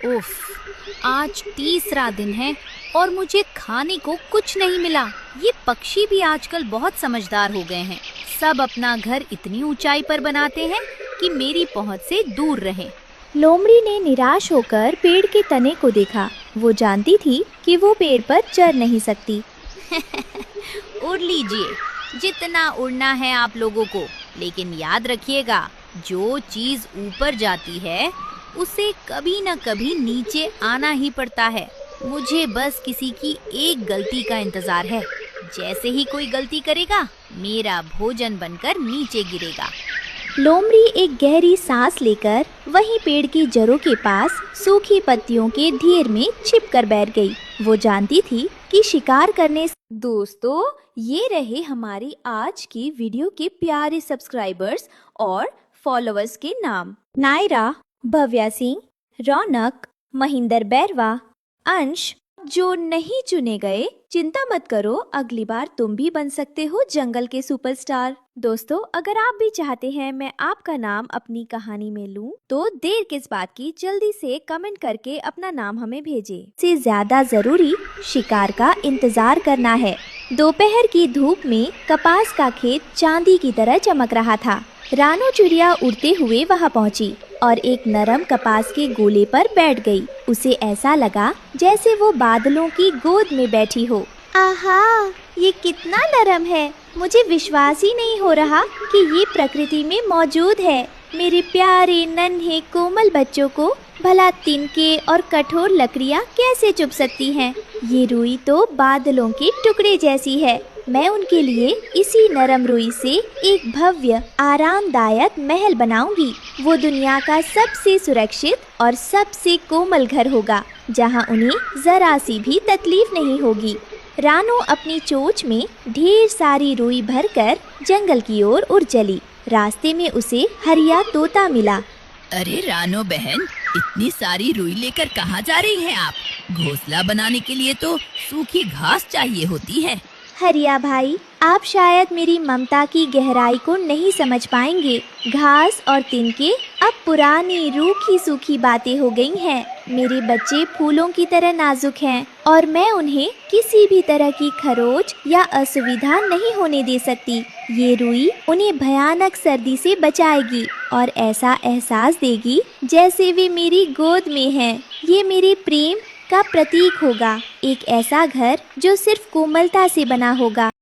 उफ, आज तीसरा दिन है और मुझे खाने को कुछ नहीं मिला। ये पक्षी भी आजकल बहुत समझदार हो गए हैं। सब अपना घर इतनी ऊंचाई पर बनाते हैं कि मेरी पहुंच से दूर रहें। लोमड़ी ने निराश होकर पेड़ के तने को देखा। वो जानती थी कि वो पेड़ पर चढ़ नहीं सकती। उड़ लीजिए, जितना उड़ना है आप लोगों को, लेकिन याद रखिएगा, जो चीज ऊपर जाती है उसे कभी न कभी नीचे आना ही पड़ता है। मुझे बस किसी की एक गलती का इंतजार है। जैसे ही कोई गलती करेगा, मेरा भोजन बनकर नीचे गिरेगा। लोमड़ी एक गहरी सांस लेकर वहीं पेड़ की जड़ों के पास सूखी पत्तियों के ढेर में छिपकर बैठ गई। वो जानती थी कि शिकार करने दोस्तों, ये रहे हमारी आज की वीडियो के प्यारे सब्सक्राइबर्स और फॉलोअर्स के नाम। नायरा, भव्या सिंह, रौनक, महेंद्र बैरवा, अंश। जो नहीं चुने गए, चिंता मत करो, अगली बार तुम भी बन सकते हो जंगल के सुपरस्टार। दोस्तों, अगर आप भी चाहते हैं मैं आपका नाम अपनी कहानी में लूं, तो देर किस बात की, जल्दी से कमेंट करके अपना नाम हमें भेजें। से ज्यादा जरूरी शिकार का इंतजार करना है। दोपहर की धूप में कपास का खेत चांदी की तरह चमक रहा था। रानो चिड़िया उड़ते हुए वहां पहुंची और एक नरम कपास के गोले पर बैठ गई। उसे ऐसा लगा जैसे वो बादलों की गोद में बैठी हो। आहा, ये कितना नरम है। मुझे विश्वास ही नहीं हो रहा कि ये प्रकृति में मौजूद है। मेरे प्यारे नन्हे कोमल बच्चों को भला तिनके और कठोर लकड़ियाँ कैसे चुभ सकती हैं? ये रुई तो बादलों के टुकड़े जैसी है। मैं उनके लिए इसी नरम रुई से एक भव्य आरामदायक महल बनाऊंगी। वो दुनिया का सबसे सुरक्षित और सबसे कोमल घर होगा, जहां उन्हें जरा सी भी तकलीफ नहीं होगी। रानो अपनी चोंच में ढेर सारी रुई भरकर जंगल की ओर उड़ चली। रास्ते में उसे हरिया तोता मिला। अरे रानो बहन, इतनी सारी रुई लेकर कहाँ जा रही हैं आप? घोंसला बनाने के लिए तो सूखी घास चाहिए होती है। हरिया भाई, आप शायद मेरी ममता की गहराई को नहीं समझ पाएंगे। घास और तिनके अब पुरानी रूखी सूखी बातें हो गई हैं। मेरे बच्चे फूलों की तरह नाजुक हैं और मैं उन्हें किसी भी तरह की खरोच या असुविधा नहीं होने दे सकती। ये रुई उन्हें भयानक सर्दी से बचाएगी और ऐसा एहसास देगी जैसे वे मेरी गोद में हैं। ये मेरे प्रेम का प्रतीक होगा, एक ऐसा घर जो सिर्फ कोमलता से बना होगा।